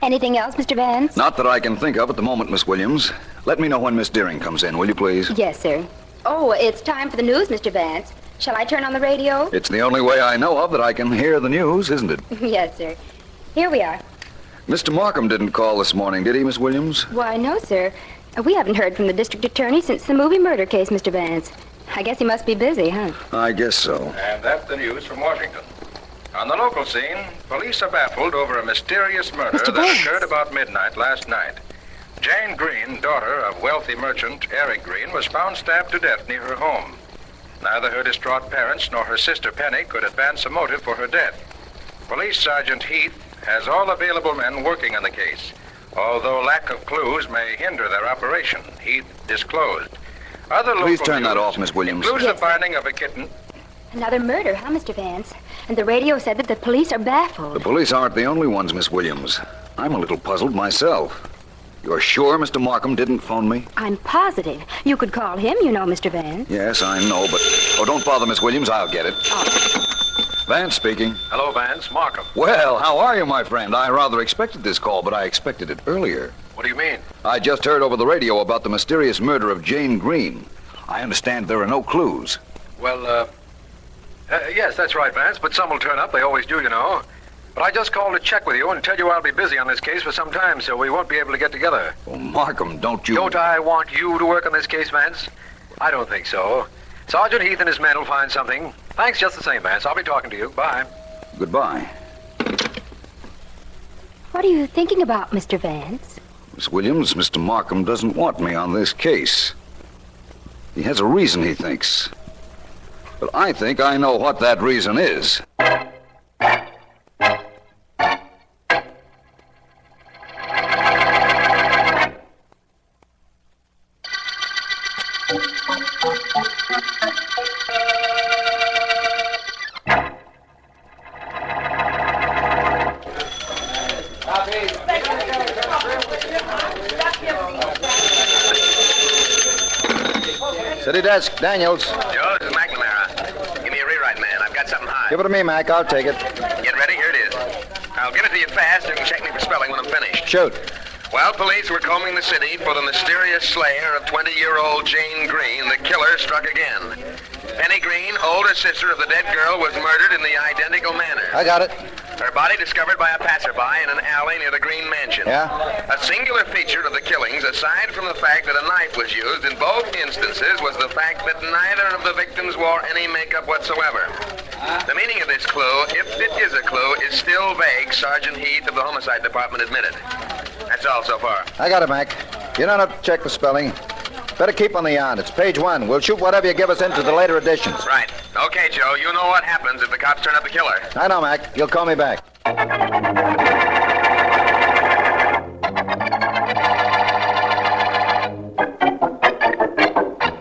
Anything else, Mr. Vance? Not that I can think of at the moment, Miss Williams. Let me know when Miss Deering comes in, will you please? Yes, sir. Oh, it's time for the news, Mr. Vance. Shall I turn on the radio? It's the only way I know of that I can hear the news, isn't it? Yes, sir. Here we are. Mr. Markham didn't call this morning, did he, Miss Williams? Why, no, sir. We haven't heard from the district attorney since the movie murder case, Mr. Vance. I guess he must be busy, huh? I guess so. And that's the news from Washington. On the local scene, police are baffled over a mysterious murder Mr. that Vance. occurred about midnight last night. Jane Green, daughter of wealthy merchant Eric Green, was found stabbed to death near her home. Neither her distraught parents nor her sister Penny could advance a motive for her death. Police Sergeant Heath has all available men working on the case, although lack of clues may hinder their operation, Heath disclosed. Other Please local turn that news off, Miss Williams. includes Yes, the sir. finding of a kitten. Another murder, huh, Mr. Vance? And the radio said that the police are The baffled. police aren't the only ones, Miss Williams. I'm a little puzzled myself. You're sure Mr. Markham didn't phone me? I'm positive. You could call him, you know, Mr. Vance. Yes, I know, but... Oh, don't bother, Miss Williams. I'll get it. Vance speaking. Hello, Vance. Markham. Well, how are you, my friend? I rather expected this call, but I expected it earlier. What do you mean? I just heard over the radio about the mysterious murder of Jane Green. I understand there are no clues. Well, yes, that's right, Vance, but some will turn up. They always do, you know. But I just called to check with you and tell you I'll be busy on this case for some time, so we won't be able to get together. Oh, Markham, don't you... Don't I want you to work on this case, Vance? I don't think so. Sergeant Heath and his men will find something. Thanks just the same, Vance. I'll be talking to you. Bye. Goodbye. What are you thinking about, Mr. Vance? Miss Williams, Mr. Markham doesn't want me on this case. He has a reason, he thinks. But I think I know what that reason is. City desk, Daniels. Joe, this is McNamara. Give me a rewrite, man. I've got something hot. Give it to me, Mac. I'll take it. Get ready, here it is. I'll give it to you fast and check me for spelling when I'm finished. Shoot. While police were combing the city for the mysterious slayer of 20-year-old Jane Green, the killer struck again. Penny Green, older sister of the dead girl, was murdered in the identical manner. I got it. Her body discovered by a passerby in an alley near the Green Mansion. Yeah? A singular feature of the killings, aside from the fact that a knife was used in both instances, was the fact that neither of the victims wore any makeup whatsoever. The meaning of this clue, if it is a clue, is still vague, Sergeant Heath of the Homicide Department admitted. That's all so far. I got it, Mac. You don't have to check the spelling. Better keep on the yarn. It's page 1. We'll shoot whatever you give us into the later editions. Right. Okay, Joe, you know what happens if the cops turn up the killer. I know, Mac. You'll call me back.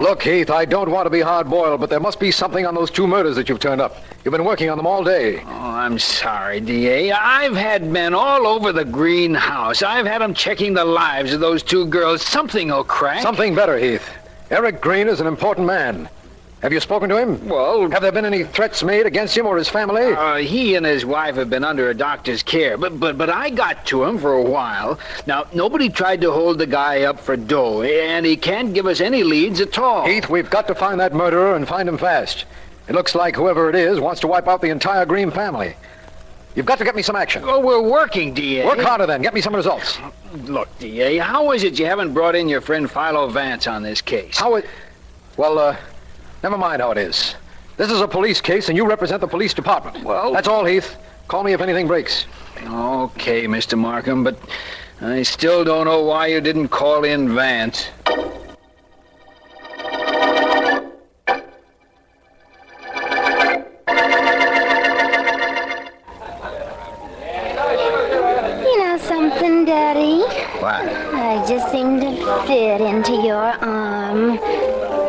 Look, Heath, I don't want to be hard-boiled, but there must be something on those 2 murders that you've turned up. You've been working on them all day. Oh, I'm sorry, D.A. I've had men all over the greenhouse. I've had them checking the lives of those 2 girls. Something will crack. Something better, Heath. Eric Green is an important man. Have you spoken to him? Well, Have there been any threats made against him or his family? he and his wife have been under a doctor's care, but I got to him for a while. Now, nobody tried to hold the guy up for dough, and he can't give us any leads at all. Heath, we've got to find that murderer and find him fast. It looks like whoever it is wants to wipe out the entire Green family. You've got to get me some action. Oh, we're working, D.A. Work harder then. Get me some results. Look, D.A., how is it you haven't brought in your friend Philo Vance on this case? How it... Well, never mind how it is. This is a police case, and you represent the police department. Well... That's all, Heath. Call me if anything breaks. Okay, Mr. Markham, but I still don't know why you didn't call in Vance. You know something, Daddy? What? I just seem to fit into your arm.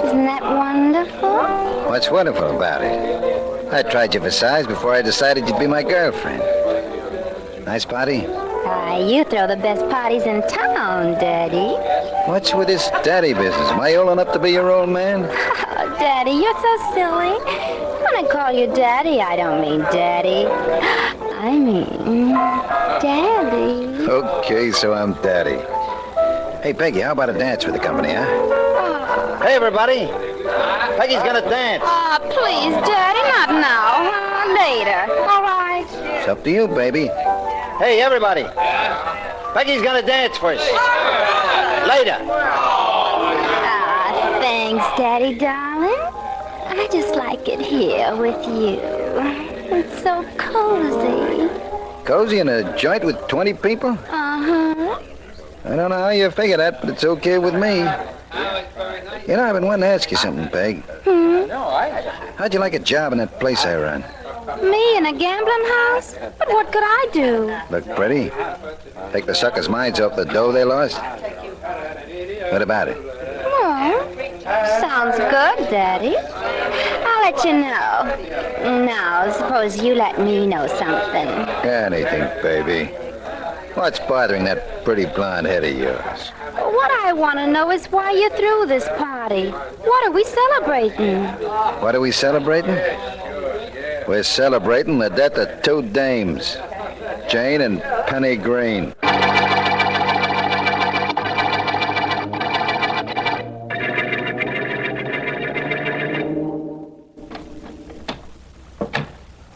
Isn't that wonderful? What's wonderful about it? I tried you for size before I decided you'd be my girlfriend. Nice party? You throw the best parties in town, Daddy. What's with this daddy business? Am I old enough to be your old man? Oh, Daddy, you're so silly. When I call you Daddy, I don't mean Daddy. I mean Daddy. Okay, so I'm daddy. Hey, Peggy, how about a dance with the company, huh? Hey, everybody. Peggy's gonna dance. Oh, please, Daddy, not now. Later, all right? It's up to you, baby. Hey, everybody. Peggy's gonna dance first. Later. Thanks, Daddy, darling. I just like it here with you. It's so cozy. Cozy in a joint with 20 people? Uh-huh. I don't know how you figure that, but it's okay with me. You know, I've been wanting to ask you something, Peg. How'd you like a job in that place I run? Me in a gambling house? But what could I do? Look pretty. Take the suckers' minds off the dough they lost. What about it? Oh, sounds good, Daddy. I'll let you know. Now, suppose you let me know something. Anything, baby. What's bothering that pretty blonde head of yours? What I want to know is why you threw this party. What are we celebrating? What are we celebrating? We're celebrating the death of two dames, Jane and Penny Green.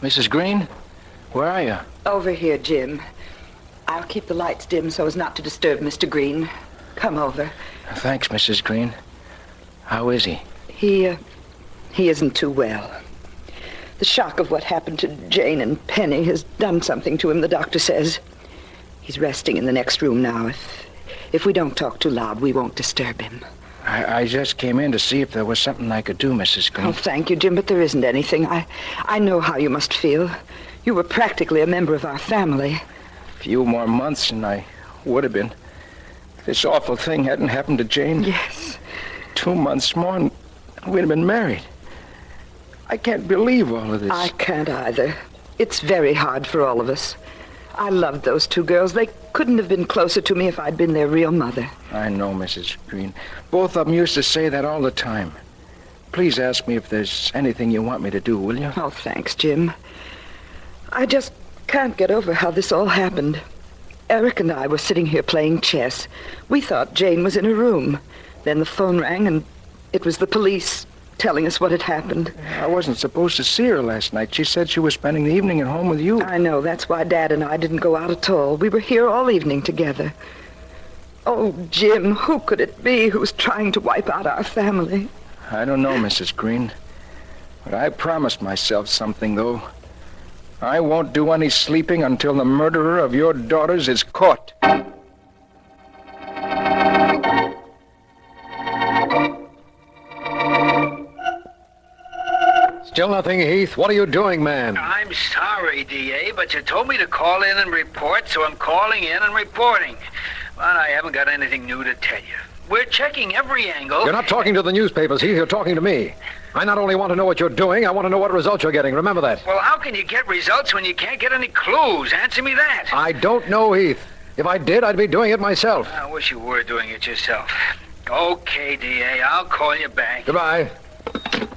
Mrs. Green, where are you? Over here, Jim. I'll keep the lights dim so as not to disturb Mr. Green. Come over. Thanks, Mrs. Green. How is he? He isn't too well. The shock of what happened to Jane and Penny has done something to him, the doctor says. He's resting in the next room now. If we don't talk too loud, we won't disturb him. I just came in to see if there was something I could do, Mrs. Green. Oh, thank you, Jim, but there isn't anything. I know how you must feel. You were practically a member of our family. A few more months and I would have been. If this awful thing hadn't happened to Jane. Yes. 2 months more and we'd have been married. I can't believe all of this. I can't either. It's very hard for all of us. I loved those two girls. They couldn't have been closer to me if I'd been their real mother. I know, Mrs. Green. Both of them used to say that all the time. Please ask me if there's anything you want me to do, will you? Oh, thanks, Jim. I just can't get over how this all happened. Eric and I were sitting here playing chess. We thought Jane was in her room. Then the phone rang, and it was the police telling us what had happened. I wasn't supposed to see her last night. She said she was spending the evening at home with you. I know. That's why Dad and I didn't go out at all. We were here all evening together. Oh, Jim, who could it be who's trying to wipe out our family? I don't know, Mrs. Green. But I promised myself something, though. I won't do any sleeping until the murderer of your daughters is caught. Still nothing, Heath. What are you doing, man? I'm sorry, D.A., but you told me to call in and report, so I'm calling in and reporting. But I haven't got anything new to tell you. We're checking every angle. You're not talking to the newspapers, Heath. You're talking to me. I not only want to know what you're doing, I want to know what results you're getting. Remember that. Well, how can you get results when you can't get any clues? Answer me that. I don't know, Heath. If I did, I'd be doing it myself. I wish you were doing it yourself. Okay, D.A., I'll call you back. Goodbye.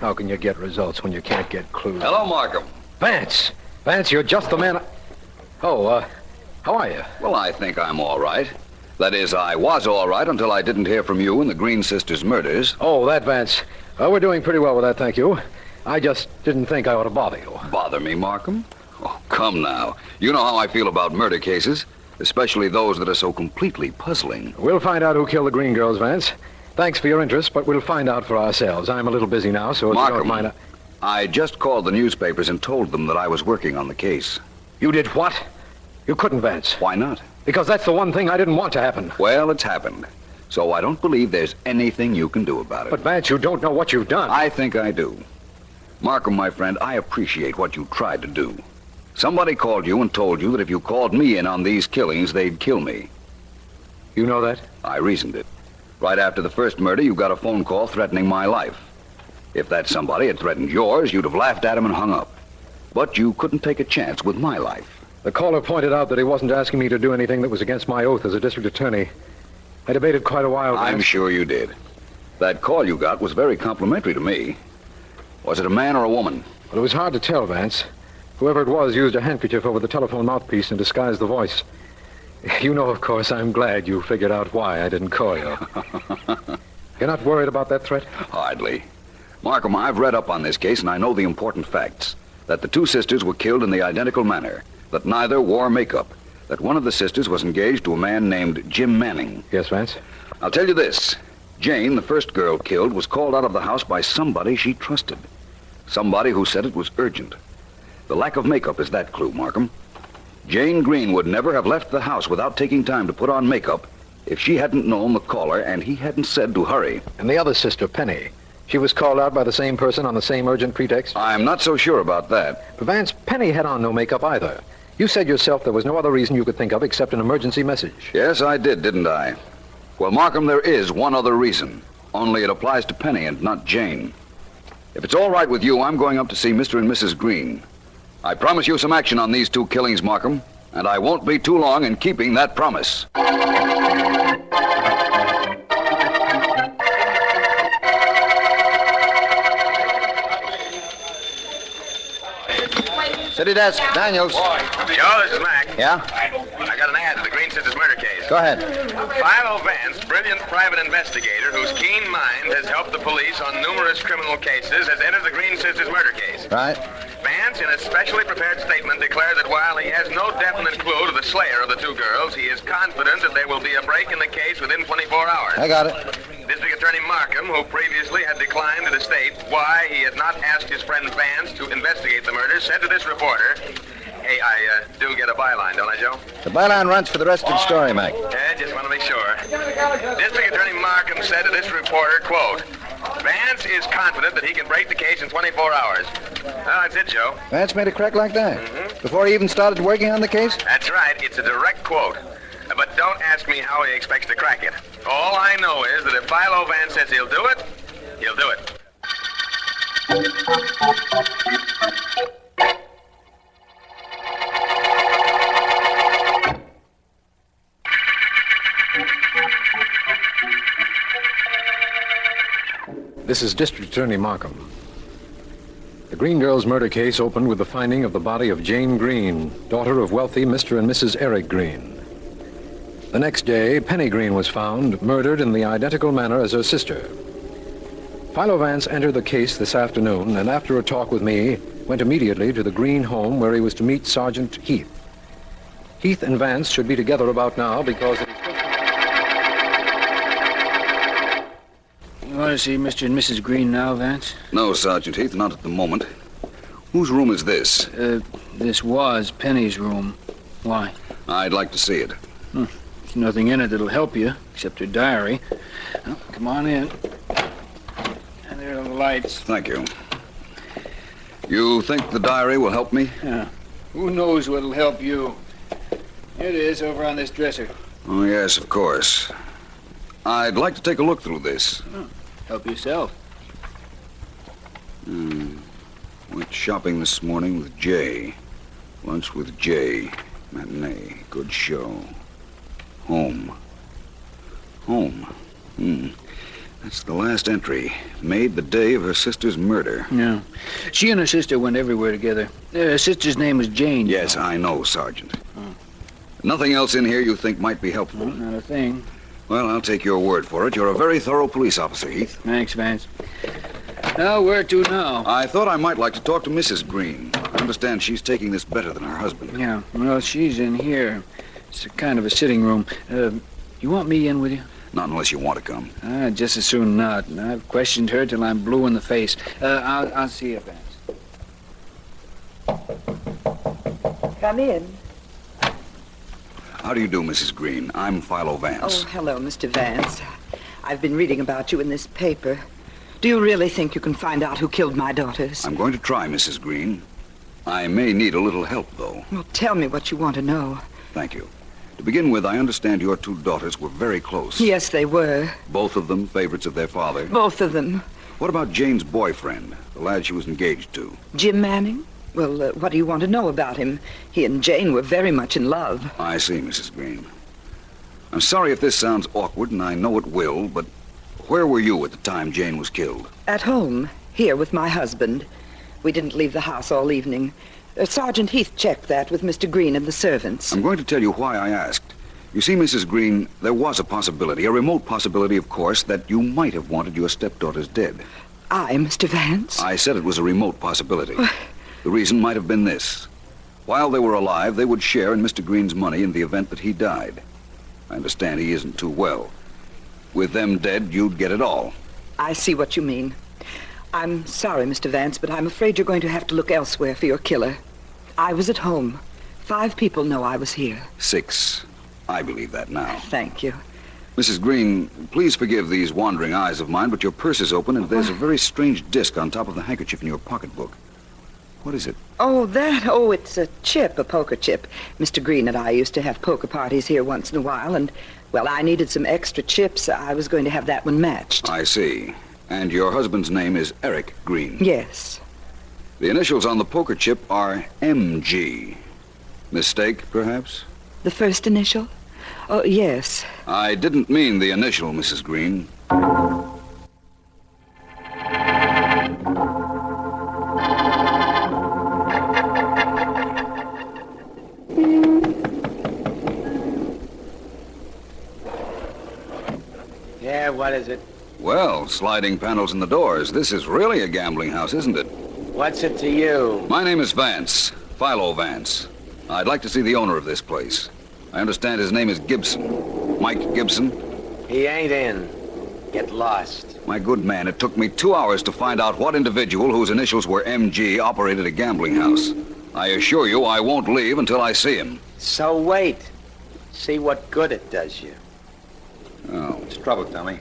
How can you get results when you can't get clues? Hello, Markham. Vance. Vance, you're just the man. Oh, how are you? Well, I think I'm all right. That is, I was all right until I didn't hear from you in the Green sisters' murders. Oh, that, Vance. We're doing pretty well with that, thank you. I just didn't think I ought to bother you. Bother me, Markham? Oh, come now. You know how I feel about murder cases, especially those that are so completely puzzling. We'll find out who killed the Green girls, Vance. Thanks for your interest, but we'll find out for ourselves. I'm a little busy now, so if you don't mind... I just called the newspapers and told them that I was working on the case. You did what? You couldn't, Vance. Why not? Because that's the one thing I didn't want to happen. Well, it's happened. So I don't believe there's anything you can do about it. But, Vance, you don't know what you've done. I think I do. Markham, my friend, I appreciate what you tried to do. Somebody called you and told you that if you called me in on these killings, they'd kill me. You know that? I reasoned it. Right after the first murder, you got a phone call threatening my life. If that somebody had threatened yours, you'd have laughed at him and hung up. But you couldn't take a chance with my life. The caller pointed out that he wasn't asking me to do anything that was against my oath as a district attorney. I debated quite a while. I'm sure you did. That call you got was very complimentary to me. Was it a man or a woman? Well, it was hard to tell, Vance. Whoever it was used a handkerchief over the telephone mouthpiece and disguised the voice. You know, of course, I'm glad you figured out why I didn't call you. You're not worried about that threat? Hardly. Markham, I've read up on this case, and I know the important facts. That the two sisters were killed in the identical manner. That neither wore makeup. That one of the sisters was engaged to a man named Jim Manning. Yes, Vance? I'll tell you this. Jane, the first girl killed, was called out of the house by somebody she trusted. Somebody who said it was urgent. The lack of makeup is that clue, Markham. Jane Green would never have left the house without taking time to put on makeup if she hadn't known the caller and he hadn't said to hurry. And the other sister, Penny, she was called out by the same person on the same urgent pretext? I'm not so sure about that. But Vance, Penny had on no makeup either. You said yourself there was no other reason you could think of except an emergency message. Yes, I did, didn't I? Well, Markham, there is one other reason. Only it applies to Penny and not Jane. If it's all right with you, I'm going up to see Mr. and Mrs. Green. I promise you some action on these two killings, Markham, and I won't be too long in keeping that promise. City desk, Daniels. Joe, this is Mac. Yeah? I got an ad for the Green Sisters murder case. Go ahead. Philo Vance, brilliant private investigator whose keen mind has helped the police on numerous criminal cases, has entered the Green Sisters murder case. Right. Vance, in a specially prepared statement, declares that while he has no definite clue to the slayer of the two girls, he is confident that there will be a break in the case within 24 hours. I got it. District Attorney Markham, who previously had declined to state why he had not asked his friend Vance to investigate the murder, said to this reporter, "Hey, I do get a byline, don't I, Joe?" The byline runs for the rest of the story, Mac. Yeah, just want to be sure. District Attorney Markham said to this reporter, quote, "Vance is confident that he can break the case in 24 hours. Well, that's it, Joe. Vance made a crack like that? Before he even started working on the case? That's right. It's a direct quote. But don't ask me how he expects to crack it. All I know is that if Philo Vance says he'll do it, he'll do it. This is District Attorney Markham. The Green Girls' murder case opened with the finding of the body of Jane Green, daughter of wealthy Mr. and Mrs. Eric Green. The next day, Penny Green was found, murdered in the identical manner as her sister. Philo Vance entered the case this afternoon, and after a talk with me, went immediately to the Green home where he was to meet Sergeant Heath. Heath and Vance should be together about now because it is... You want to see Mr. and Mrs. Green now, Vance? No, Sergeant Heath, not at the moment. Whose room is this? This was Penny's room. Why? I'd like to see it. There's nothing in it that'll help you, except her diary. Well, come on in. And there are the lights. Thank you. You think the diary will help me? Yeah. Who knows what'll help you? Here it is, over on this dresser. Oh, yes, of course. I'd like to take a look through this. Help yourself. Went shopping this morning with Jay. Lunch with Jay. Matinee. Good show. Home. That's the last entry. Made the day of her sister's murder. Yeah. She and her sister went everywhere together. Her sister's name was Jane. Yes, I know, Sergeant. Nothing else in here you think might be helpful? Not a thing. Well, I'll take your word for it. You're a very thorough police officer, Heath. Thanks, Vance. Now, where to now? I thought I might like to talk to Mrs. Green. I understand she's taking this better than her husband. Yeah, well, she's in here. It's a kind of a sitting room. You want me in with you? Not unless you want to come. Just as soon not. I've questioned her till I'm blue in the face. I'll see you, Vance. Come in. How do you do, Mrs. Green? I'm Philo Vance. Oh, hello, Mr. Vance. I've been reading about you in this paper. Do you really think you can find out who killed my daughters? I'm going to try, Mrs. Green. I may need a little help, though. Well, tell me what you want to know. Thank you. To begin with, I understand your two daughters were very close. Yes, they were. Both of them favorites of their father. Both of them. What about Jane's boyfriend, the lad she was engaged to? Jim Manning? Well, what do you want to know about him? He and Jane were very much in love. I see, Mrs. Green. I'm sorry if this sounds awkward, and I know it will, but where were you at the time Jane was killed? At home, here with my husband. We didn't leave the house all evening. Sergeant Heath checked that with Mr. Green and the servants. I'm going to tell you why I asked. You see, Mrs. Green, there was a possibility, a remote possibility, of course, that you might have wanted your stepdaughters dead. I, Mr. Vance? I said it was a remote possibility. The reason might have been this. While they were alive, they would share in Mr. Green's money in the event that he died. I understand he isn't too well. With them dead, you'd get it all. I see what you mean. I'm sorry, Mr. Vance, but I'm afraid you're going to have to look elsewhere for your killer. I was at home. 5 people know I was here. 6. I believe that now. Thank you. Mrs. Green, please forgive these wandering eyes of mine, but your purse is open and there's a very strange disc on top of the handkerchief in your pocketbook. What is it? Oh, that? Oh, it's a chip, a poker chip. Mr. Green and I used to have poker parties here once in a while, and, well, I needed some extra chips. I was going to have that one matched. I see. And your husband's name is Eric Green? Yes. The initials on the poker chip are MG. Mistake, perhaps? The first initial? Oh, yes. I didn't mean the initial, Mrs. Green. Yeah, what is it? Well, sliding panels in the doors. This is really a gambling house, isn't it? What's it to you? My name is Vance, Philo Vance. I'd like to see the owner of this place. I understand his name is Gibson. Mike Gibson? He ain't in. Get lost. My good man, it took me 2 hours to find out what individual whose initials were MG operated a gambling house. I assure you I won't leave until I see him. So wait. See what good it does you. Oh, what's trouble, Tommy?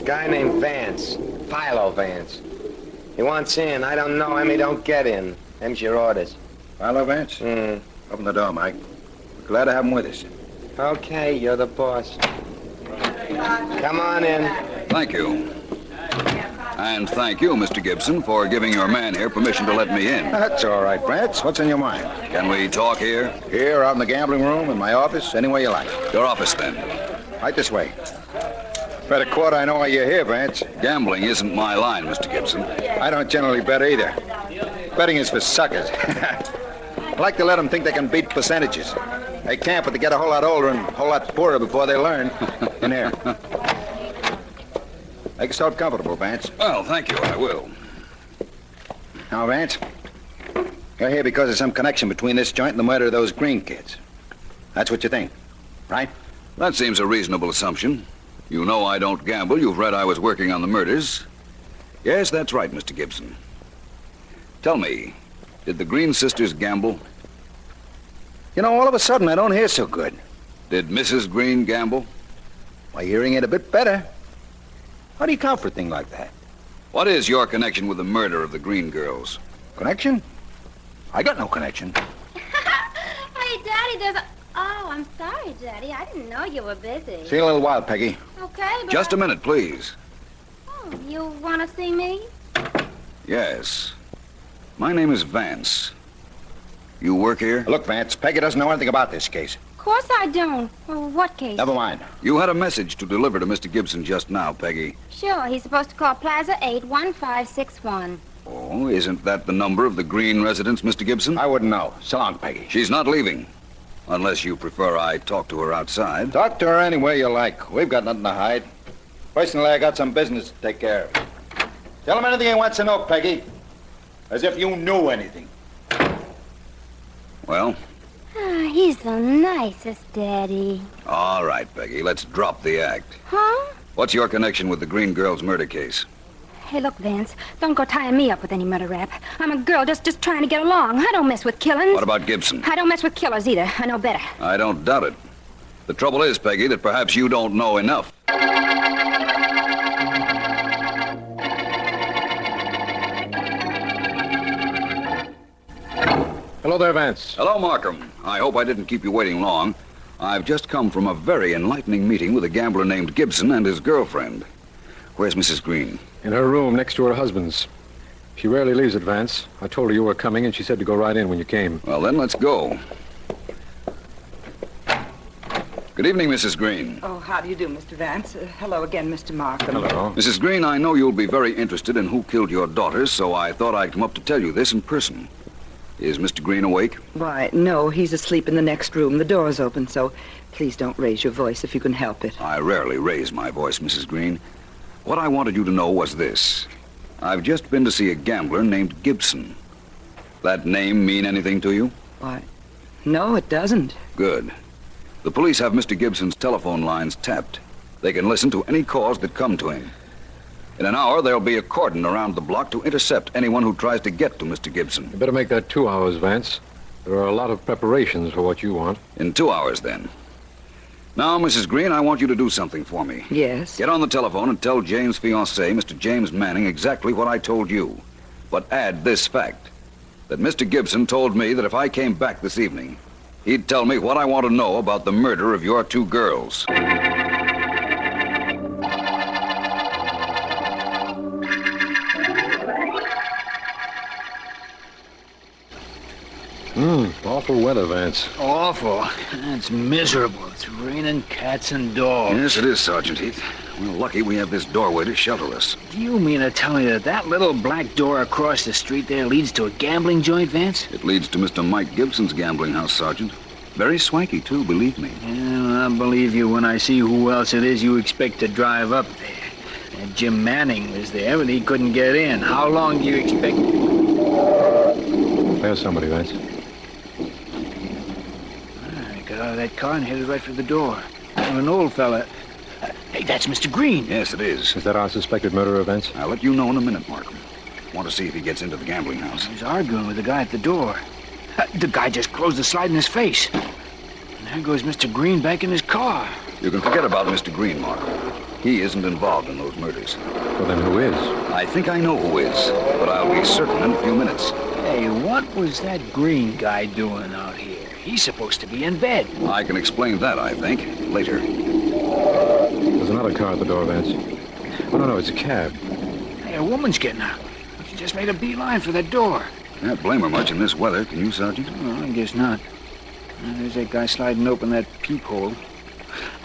Guy named Vance. Philo Vance. He wants in. I don't know him. He don't get in. Them's your orders. Philo Vance? Open the door, Mike. We're glad to have him with us. Okay, you're the boss. Come on in. Thank you. And thank you, Mr. Gibson, for giving your man here permission to let me in. That's all right, Vance. What's in your mind? Can we talk here? Here, out in the gambling room, in my office, any way you like. Your office, then. Right this way. Better court I know why you're here, Vance. Gambling isn't my line, Mr. Gibson. I don't generally bet either. Betting is for suckers. I like to let them think they can beat percentages. They can't, but they get a whole lot older and a whole lot poorer before they learn. In here. Make yourself comfortable, Vance. Well, thank you, I will. Now, Vance, you're here because of some connection between this joint and the murder of those Green kids. That's what you think, right? That seems a reasonable assumption. You know I don't gamble. You've read I was working on the murders. Yes, that's right, Mr. Gibson. Tell me, did the Green sisters gamble? You know, all of a sudden, I don't hear so good. Did Mrs. Green gamble? Why, hearing it a bit better. How do you count for a thing like that? What is your connection with the murder of the Green girls? Connection? I got no connection. Hey, Daddy, there's a... Oh, I'm sorry, Daddy. I didn't know you were busy. See you in a little while, Peggy. Okay, but... Just a minute, please. Oh, you want to see me? Yes. My name is Vance. You work here? Look, Vance, Peggy doesn't know anything about this case. Of course I don't. Well, what case? Never mind. You had a message to deliver to Mr. Gibson just now, Peggy. Sure, he's supposed to call Plaza 81561. Oh, isn't that the number of the Green residence, Mr. Gibson? I wouldn't know. So long, Peggy. She's not leaving. Unless you prefer I talk to her outside. Talk to her any way you like. We've got nothing to hide. Personally, I got some business to take care of. Tell him anything he wants to know, Peggy. As if you knew anything. Well? He's the nicest, Daddy. All right, Peggy, let's drop the act. Huh? What's your connection with the Green girls' murder case? Hey, look, Vance, don't go tying me up with any murder rap. I'm a girl just trying to get along. I don't mess with killings. What about Gibson? I don't mess with killers either. I know better. I don't doubt it. The trouble is, Peggy, that perhaps you don't know enough. Hello there, Vance. Hello, Markham. I hope I didn't keep you waiting long. I've just come from a very enlightening meeting with a gambler named Gibson and his girlfriend. Where's Mrs. Green? In her room next to her husband's. She rarely leaves it, Vance. I told her you were coming, and she said to go right in when you came. Well, then, let's go. Good evening, Mrs. Green. Oh, how do you do, Mr. Vance? Hello again, Mr. Markham. Hello. Mrs. Green, I know you'll be very interested in who killed your daughters, so I thought I'd come up to tell you this in person. Is Mr. Green awake? Why, no, he's asleep in the next room. The door's open, so please don't raise your voice if you can help it. I rarely raise my voice, Mrs. Green. What I wanted you to know was this. I've just been to see a gambler named Gibson. That name mean anything to you? Why, no, it doesn't. Good. The police have Mr. Gibson's telephone lines tapped. They can listen to any calls that come to him. In an hour, there'll be a cordon around the block to intercept anyone who tries to get to Mr. Gibson. You better make that 2 hours, Vance. There are a lot of preparations for what you want. In 2 hours, then. Now, Mrs. Green, I want you to do something for me. Yes? Get on the telephone and tell Jane's fiancé, Mr. James Manning, exactly what I told you. But add this fact, that Mr. Gibson told me that if I came back this evening, he'd tell me what I want to know about the murder of your 2 girls. Awful weather, Vance. Awful. It's miserable. It's raining cats and dogs. Yes, it is, Sergeant Heath. We're lucky we have this doorway to shelter us. Do you mean to tell me that that little black door across the street there leads to a gambling joint, Vance? It leads to Mr. Mike Gibson's gambling house, Sergeant. Very swanky, too, believe me. Yeah, I'll believe you when I see who else it is you expect to drive up there. And Jim Manning was there, but he couldn't get in. How long do you expect... There's somebody, Vance. I got out of that car and headed right for the door. I'm an old fella. Hey, that's Mr. Green. Yes, it is. Is that our suspected murderer, Vance? I'll let you know in a minute, Markham. Want to see if he gets into the gambling house. He's arguing with the guy at the door. The guy just closed the slide in his face. And there goes Mr. Green back in his car. You can forget about Mr. Green, Markham. He isn't involved in those murders. Well, then who is? I think I know who is, but I'll be certain in a few minutes. Hey, what was that Green guy doing out here? He's supposed to be in bed. I can explain that, I think, later. There's another car at the door, Vance. Oh, no, it's a cab. Hey, a woman's getting out. She just made a beeline for that door. Can't blame her much in this weather, can you, Sergeant? Oh, I guess not. There's that guy sliding open that peephole.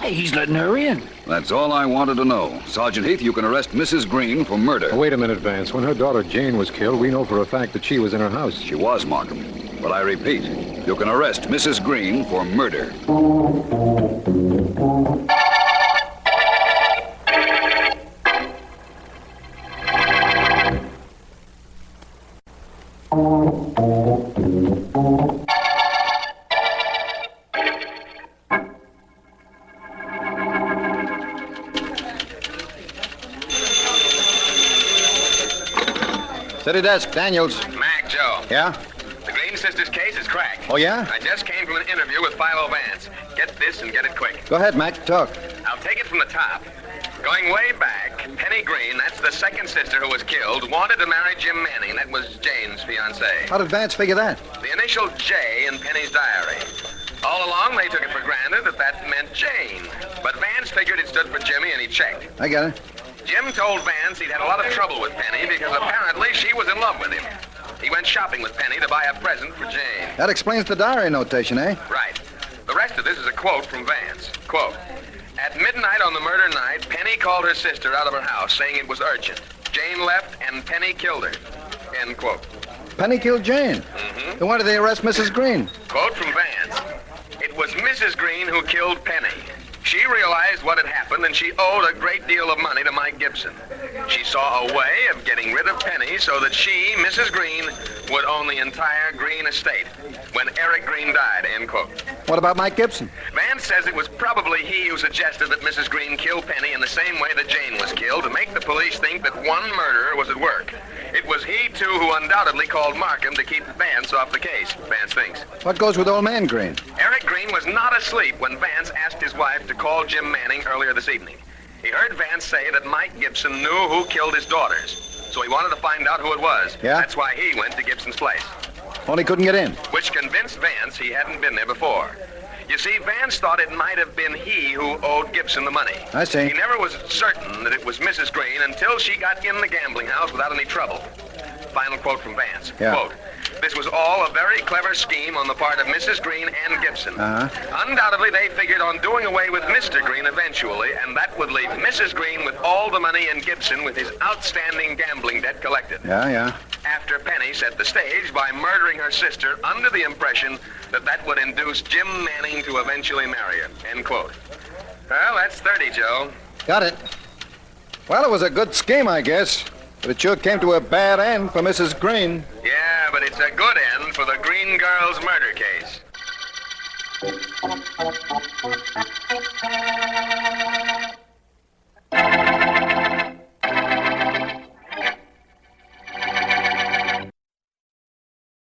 Hey, he's letting her in. That's all I wanted to know. Sergeant Heath, you can arrest Mrs. Green for murder. Oh, wait a minute, Vance. When her daughter Jane was killed, we know for a fact that she was in her house. She was, Markham. But I repeat, you can arrest Mrs. Green for murder. City desk, Daniels. Mac, Joe. Yeah? The Green sisters' case is cracked. Oh, yeah? I just came from an interview with Philo Vance. Get this and get it quick. Go ahead, Mac. Talk. I'll take it from the top. Going way back, Penny Green, that's the second sister who was killed, wanted to marry Jim Manning. That was Jane's fiancé. How did Vance figure that? The initial J in Penny's diary. All along, they took it for granted that that meant Jane. But Vance figured it stood for Jimmy, and he checked. I got it. Jim told Vance he'd had a lot of trouble with Penny because apparently she was in love with him. He went shopping with Penny to buy a present for Jane. That explains the diary notation, eh? Right. The rest of this is a quote from Vance. Quote, "At midnight on the murder night, Penny called her sister out of her house saying it was urgent. Jane left and Penny killed her." End quote. Penny killed Jane. Mm-hmm. Then why did they arrest Mrs. Green? Quote from Vance. "It was Mrs. Green who killed Penny. She realized what had happened, and she owed a great deal of money to Mike Gibson. She saw a way of getting rid of Penny so that she, Mrs. Green, would own the entire Green estate when Eric Green died," end quote. What about Mike Gibson? Vance says it was probably he who suggested that Mrs. Green kill Penny in the same way that Jane was killed to make the police think that one murderer was at work. It was he, too, who undoubtedly called Markham to keep Vance off the case, Vance thinks. What goes with old man Green? Eric Green was not asleep when Vance asked his wife to call Jim Manning earlier this evening. He heard Vance say that Mike Gibson knew who killed his daughters, so he wanted to find out who it was. Yeah? That's why he went to Gibson's place, Only couldn't get in. which convinced Vance he hadn't been there before. You see, Vance thought it might have been he who owed Gibson the money. I see. He never was certain that it was Mrs. Green until she got in the gambling house without any trouble. Final quote from Vance. Yeah. Quote, "This was all a very clever scheme on the part of Mrs. Green and Gibson. Undoubtedly, they figured on doing away with Mr. Green eventually, and that would leave Mrs. Green with all the money and Gibson with his outstanding gambling debt collected. Yeah. After Penny set the stage by murdering her sister under the impression that that would induce Jim Manning to eventually marry her." End quote. Well, that's 30, Joe. Got it. Well, it was a good scheme, I guess. But it sure came to a bad end for Mrs. Green. Yeah, but it's a good end for the Green Girl's murder case.